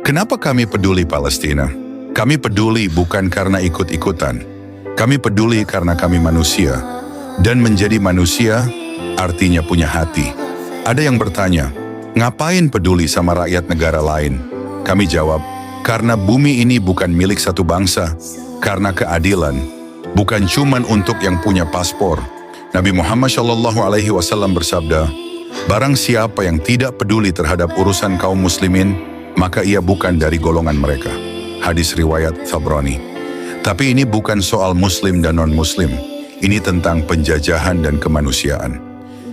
Kenapa kami peduli Palestina? Kami peduli bukan karena ikut-ikutan. Kami peduli karena kami manusia. Dan menjadi manusia artinya punya hati. Ada yang bertanya, ngapain peduli sama rakyat negara lain? Kami jawab, karena bumi ini bukan milik satu bangsa. Karena keadilan, bukan cuman untuk yang punya paspor. Nabi Muhammad SAW bersabda, barang siapa yang tidak peduli terhadap urusan kaum muslimin, maka ia bukan dari golongan mereka. Hadis riwayat Tabrani. Tapi ini bukan soal muslim dan non-muslim. Ini tentang penjajahan dan kemanusiaan.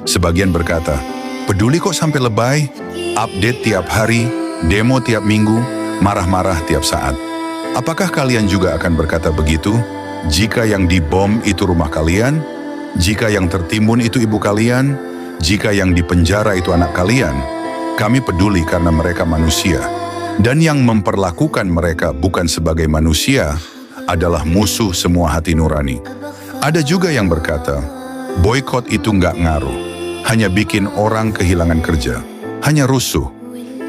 Sebagian berkata, peduli kok sampai lebay? Update tiap hari, demo tiap minggu, marah-marah tiap saat. Apakah kalian juga akan berkata begitu? Jika yang dibom itu rumah kalian? Jika yang tertimbun itu ibu kalian? Jika yang dipenjara itu anak kalian? Kami peduli karena mereka manusia. Dan yang memperlakukan mereka bukan sebagai manusia adalah musuh semua hati nurani. Ada juga yang berkata, boykot itu nggak ngaruh, hanya bikin orang kehilangan kerja, hanya rusuh.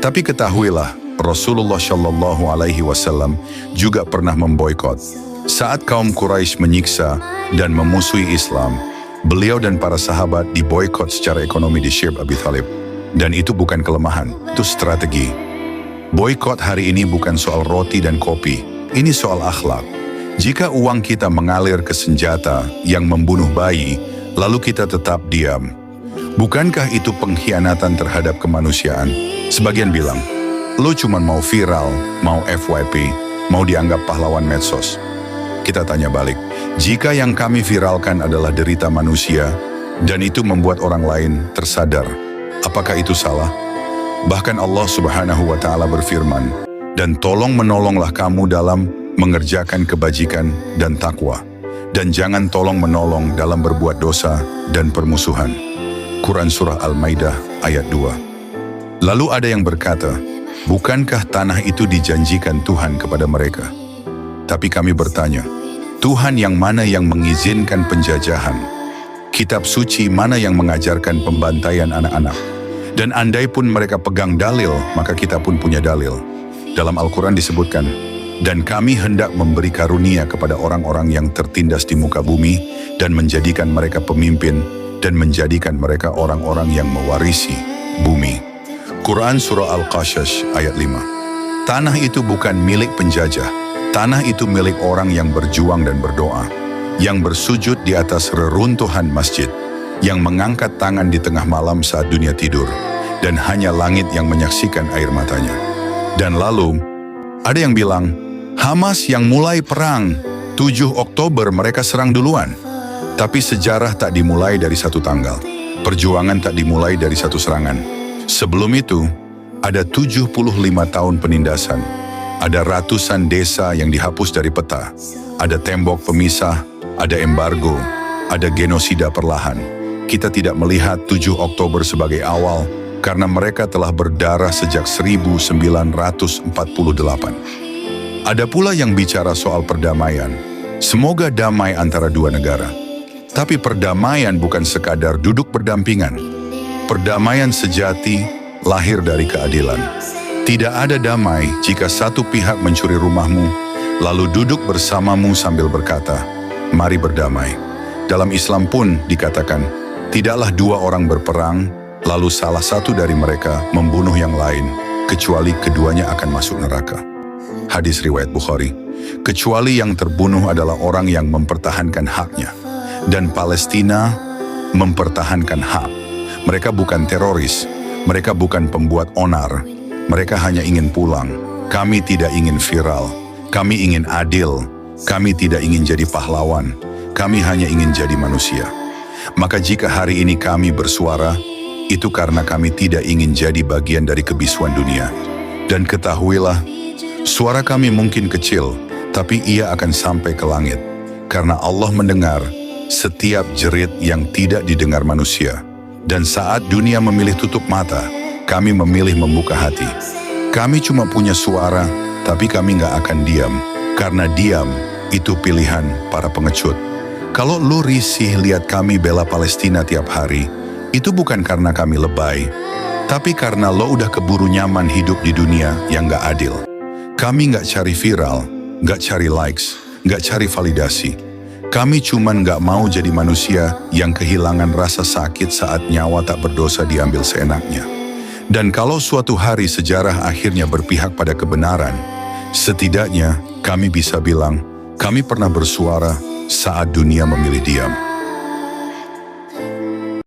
Tapi ketahuilah, Rasulullah SAW juga pernah memboykot. Saat kaum Quraisy menyiksa dan memusuhi Islam, beliau dan para sahabat diboykot secara ekonomi di Syib Abi Thalib. Dan itu bukan kelemahan, itu strategi. Boykot hari ini bukan soal roti dan kopi, ini soal akhlak. Jika uang kita mengalir ke senjata yang membunuh bayi, lalu kita tetap diam. Bukankah itu pengkhianatan terhadap kemanusiaan? Sebagian bilang, lo cuma mau viral, mau FYP, mau dianggap pahlawan medsos. Kita tanya balik, jika yang kami viralkan adalah derita manusia, dan itu membuat orang lain tersadar, apakah itu salah? Bahkan Allah Subhanahu wa Ta'ala berfirman, dan tolong menolonglah kamu dalam mengerjakan kebajikan dan takwa, dan jangan tolong menolong dalam berbuat dosa dan permusuhan. Quran Surah Al-Maidah ayat 2. Lalu ada yang berkata, bukankah tanah itu dijanjikan Tuhan kepada mereka? Tapi kami bertanya, Tuhan yang mana yang mengizinkan penjajahan? Kitab suci mana yang mengajarkan pembantaian anak-anak? Dan andai pun mereka pegang dalil, maka kita pun punya dalil. Dalam Al-Quran disebutkan, dan kami hendak memberi karunia kepada orang-orang yang tertindas di muka bumi dan menjadikan mereka pemimpin dan menjadikan mereka orang-orang yang mewarisi bumi. Quran Surah Al-Qasas ayat 5. Tanah itu bukan milik penjajah. Tanah itu milik orang yang berjuang dan berdoa, yang bersujud di atas reruntuhan masjid, yang mengangkat tangan di tengah malam saat dunia tidur, dan hanya langit yang menyaksikan air matanya. Dan lalu, ada yang bilang, Hamas yang mulai perang, 7 Oktober mereka serang duluan. Tapi sejarah tak dimulai dari satu tanggal. Perjuangan tak dimulai dari satu serangan. Sebelum itu, ada 75 tahun penindasan. Ada ratusan desa yang dihapus dari peta. Ada tembok pemisah, ada embargo, ada genosida perlahan. Kita tidak melihat 7 Oktober sebagai awal, karena mereka telah berdarah sejak 1948. Ada pula yang bicara soal perdamaian. Semoga damai antara dua negara. Tapi perdamaian bukan sekadar duduk berdampingan. Perdamaian sejati lahir dari keadilan. Tidak ada damai jika satu pihak mencuri rumahmu, lalu duduk bersamamu sambil berkata, mari berdamai. Dalam Islam pun dikatakan, tidaklah dua orang berperang, lalu salah satu dari mereka membunuh yang lain, kecuali keduanya akan masuk neraka. Hadis riwayat Bukhari. Kecuali yang terbunuh adalah orang yang mempertahankan haknya. Dan Palestina mempertahankan hak. Mereka bukan teroris. Mereka bukan pembuat onar. Mereka hanya ingin pulang. Kami tidak ingin viral. Kami ingin adil. Kami tidak ingin jadi pahlawan. Kami hanya ingin jadi manusia. Maka jika hari ini kami bersuara, itu karena kami tidak ingin jadi bagian dari kebisuan dunia. Dan ketahuilah, suara kami mungkin kecil, tapi ia akan sampai ke langit. Karena Allah mendengar setiap jerit yang tidak didengar manusia. Dan saat dunia memilih tutup mata, kami memilih membuka hati. Kami cuma punya suara, tapi kami nggak akan diam. Karena diam itu pilihan para pengecut. Kalau lu risih lihat kami bela Palestina tiap hari, itu bukan karena kami lebay, tapi karena lo udah keburu nyaman hidup di dunia yang gak adil. Kami nggak cari viral, nggak cari likes, nggak cari validasi. Kami cuman nggak mau jadi manusia yang kehilangan rasa sakit saat nyawa tak berdosa diambil seenaknya. Dan kalau suatu hari sejarah akhirnya berpihak pada kebenaran, setidaknya kami bisa bilang, kami pernah bersuara saat dunia memilih diam.